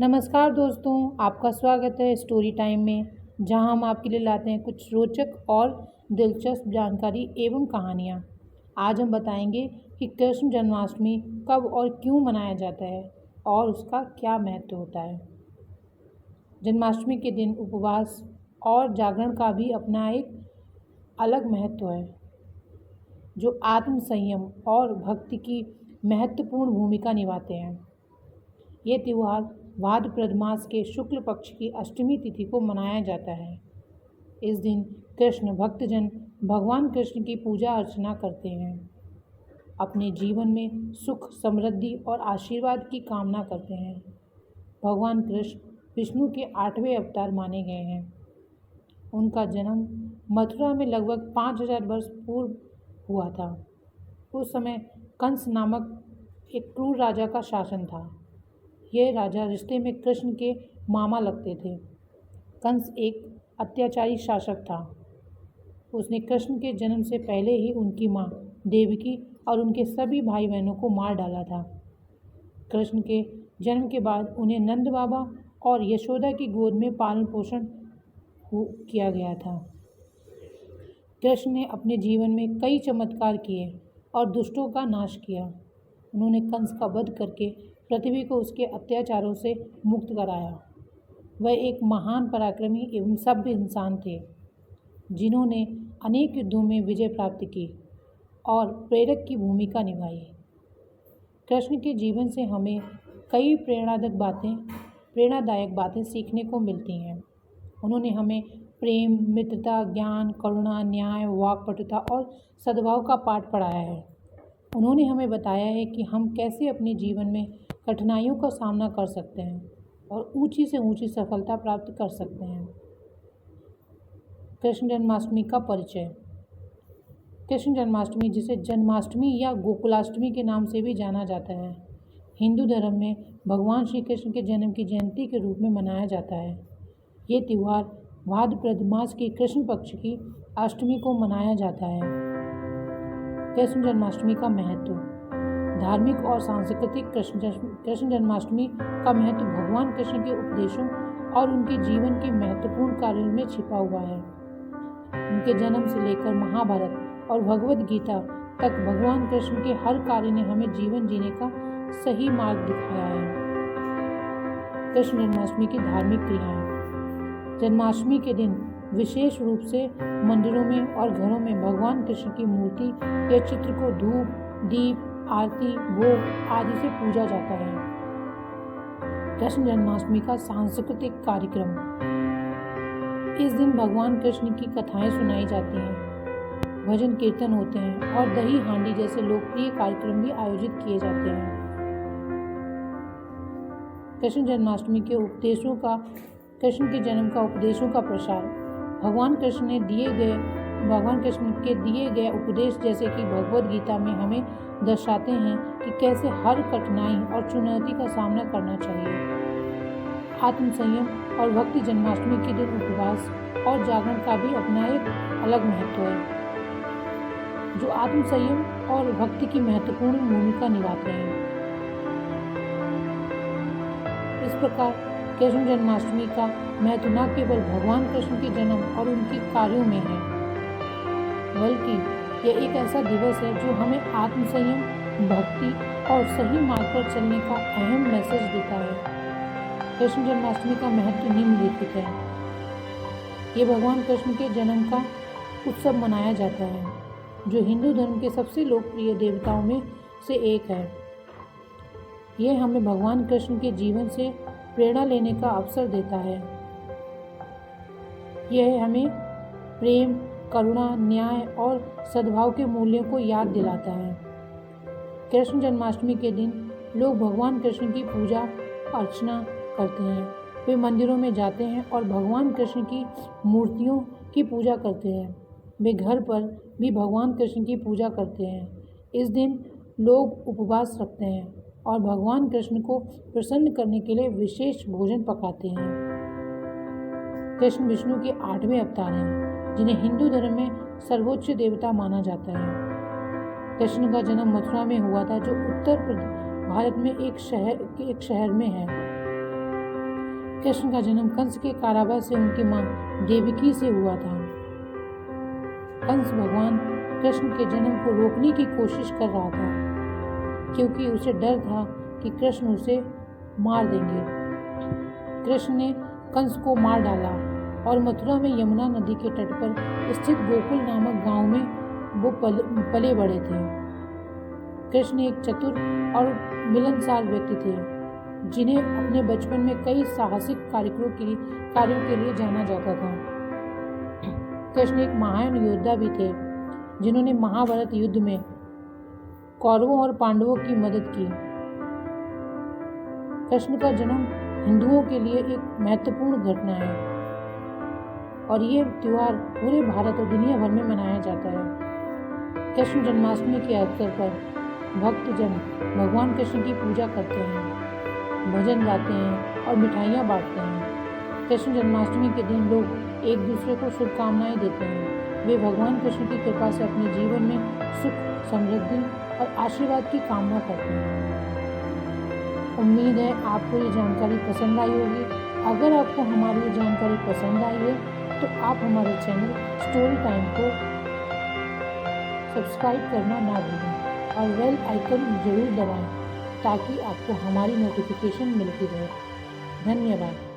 नमस्कार दोस्तों, आपका स्वागत है स्टोरी टाइम में, जहां हम आपके लिए लाते हैं कुछ रोचक और दिलचस्प जानकारी एवं कहानियां। आज हम बताएंगे कि कृष्ण जन्माष्टमी कब और क्यों मनाया जाता है और उसका क्या महत्व होता है। जन्माष्टमी के दिन उपवास और जागरण का भी अपना एक अलग महत्व है, जो आत्म संयम और भक्ति की महत्वपूर्ण भूमिका निभाते हैं। ये त्यौहार भाद्रपद मास के शुक्ल पक्ष की अष्टमी तिथि को मनाया जाता है। इस दिन कृष्ण भक्तजन भगवान कृष्ण की पूजा अर्चना करते हैं, अपने जीवन में सुख, समृद्धि और आशीर्वाद की कामना करते हैं। भगवान कृष्ण विष्णु के 8वें अवतार माने गए हैं। उनका जन्म मथुरा में लगभग 5000 वर्ष पूर्व हुआ था। उस समय कंस नामक एक क्रूर राजा का शासन था। यह राजा रिश्ते में कृष्ण के मामा लगते थे। कंस एक अत्याचारी शासक था। उसने कृष्ण के जन्म से पहले ही उनकी माँ देवकी और उनके सभी भाई बहनों को मार डाला था। कृष्ण के जन्म के बाद उन्हें नंद बाबा और यशोदा की गोद में पालन पोषण किया गया था। कृष्ण ने अपने जीवन में कई चमत्कार किए और दुष्टों का नाश किया। उन्होंने कंस का वध करके पृथ्वी को उसके अत्याचारों से मुक्त कराया। वह एक महान पराक्रमी एवं सभ्य इंसान थे, जिन्होंने अनेक युद्धों में विजय प्राप्त की और प्रेरक की भूमिका निभाई। कृष्ण के जीवन से हमें कई प्रेरणादायक बातें सीखने को मिलती हैं। उन्होंने हमें प्रेम, मित्रता, ज्ञान, करुणा, न्याय, वाक्पटुता और सद्भाव का पाठ पढ़ाया है। उन्होंने हमें बताया है कि हम कैसे अपने जीवन में कठिनाइयों का सामना कर सकते हैं और ऊंची से ऊंची सफलता प्राप्त कर सकते हैं। कृष्ण जन्माष्टमी का परिचय। कृष्ण जन्माष्टमी, जिसे जन्माष्टमी या गोकुलाष्टमी के नाम से भी जाना जाता है, हिंदू धर्म में भगवान श्री कृष्ण के जन्म की जयंती के रूप में मनाया जाता है। ये त्यौहार भाद्रपद मास की कृष्ण पक्ष की अष्टमी को मनाया जाता है। कृष्ण जन्माष्टमी का महत्व। धार्मिक और सांस्कृतिक कृष्ण जन्माष्टमी का महत्व भगवान कृष्ण के उपदेशों और उनके जीवन के महत्वपूर्ण कार्यों में छिपा हुआ है। उनके जन्म से लेकर महाभारत और भगवद गीता तक भगवान कृष्ण के हर कार्य ने हमें जीवन जीने का सही मार्ग दिखाया है। कृष्ण जन्माष्टमी की धार्मिक क्रियाएं। जन्माष्टमी के दिन विशेष रूप से मंदिरों में और घरों में भगवान कृष्ण की मूर्ति या चित्र को धूप, दीप, आरती, भोग आदि से पूजा जाता है। कृष्ण जन्माष्टमी का सांस्कृतिक कार्यक्रम। इस दिन भगवान कृष्ण की कथाएं सुनाई जाती हैं, भजन कीर्तन होते हैं और दही हांडी जैसे लोकप्रिय कार्यक्रम भी आयोजित किए जाते हैं। कृष्ण जन्माष्टमी के उपदेशों का कृष्ण के जन्म का उपदेशों का प्रसार। भगवान कृष्ण के दिए गए उपदेश, जैसे कि भगवद गीता में, हमें दर्शाते हैं कि कैसे हर कठिनाई और चुनौती का सामना करना चाहिए। आत्म संयम और भक्ति। जन्माष्टमी के दिन उपवास और जागरण का भी अपना एक अलग महत्व है, जो आत्म संयम और भक्ति की महत्वपूर्ण भूमिका निभाते हैं। इस प्रकार कृष्ण जन्माष्टमी का महत्व न केवल भगवान कृष्ण के जन्म और उनके कार्यों में है, बल्कि यह एक ऐसा दिवस है जो हमें आत्म संयम, भक्ति और सही मार्ग पर चलने का अहम मैसेज देता है। कृष्ण जन्माष्टमी का महत्व निम्नलिखित है। ये भगवान कृष्ण के जन्म का उत्सव मनाया जाता है, जो हिंदू धर्म के सबसे लोकप्रिय देवताओं में से एक है। यह हमें भगवान कृष्ण के जीवन से प्रेरणा लेने का अवसर देता है। यह हमें प्रेम, करुणा, न्याय और सद्भाव के मूल्यों को याद दिलाता है। कृष्ण जन्माष्टमी के दिन लोग भगवान कृष्ण की पूजा अर्चना करते हैं। वे मंदिरों में जाते हैं और भगवान कृष्ण की मूर्तियों की पूजा करते हैं। वे घर पर भी भगवान कृष्ण की पूजा करते हैं। इस दिन लोग उपवास रखते हैं और भगवान कृष्ण को प्रसन्न करने के लिए विशेष भोजन पकाते हैं। कृष्ण विष्णु के 8वें अवतार हैं, जिन्हें हिंदू धर्म में सर्वोच्च देवता माना जाता है। कृष्ण का जन्म मथुरा में हुआ था, जो उत्तर भारत में एक शहर में है। कृष्ण का जन्म कंस के कारावास से उनकी मां देवकी से हुआ था। कंस भगवान कृष्ण के जन्म को रोकने की कोशिश कर रहा था क्योंकि उसे डर था कि कृष्ण उसे मार देंगे। कृष्ण ने कंस को मार डाला और मथुरा में यमुना नदी के तट पर स्थित गोकुल नामक गांव में वो पले बड़े थे। कृष्ण एक चतुर और मिलनसार व्यक्ति थे जिन्हें अपने बचपन में कई साहसिक कार्यों के लिए जाना जाता था। कृष्ण एक महान योद्धा भी थे जिन्होंने महाभारत युद्ध में कौरवों और पांडवों की मदद की। कृष्ण का जन्म हिंदुओं के लिए एक महत्वपूर्ण घटना है और ये त्योहार पूरे भारत और दुनिया भर में मनाया जाता है। कृष्ण जन्माष्टमी के अवसर पर भक्तजन भगवान कृष्ण की पूजा करते हैं, भजन गाते हैं और मिठाइयाँ बांटते हैं। कृष्ण जन्माष्टमी के दिन लोग एक दूसरे को शुभकामनाएं देते हैं। वे भगवान कृष्ण की कृपा से अपने जीवन में सुख, समृद्धि और आशीर्वाद की कामना करते हैं। उम्मीद है आपको ये जानकारी पसंद आई होगी। अगर आपको हमारी ये जानकारी पसंद आई है तो आप हमारे चैनल स्टोरी टाइम को सब्सक्राइब करना ना भूलें और बेल आइकन जरूर दबाएं ताकि आपको हमारी नोटिफिकेशन मिलती रहे। धन्यवाद।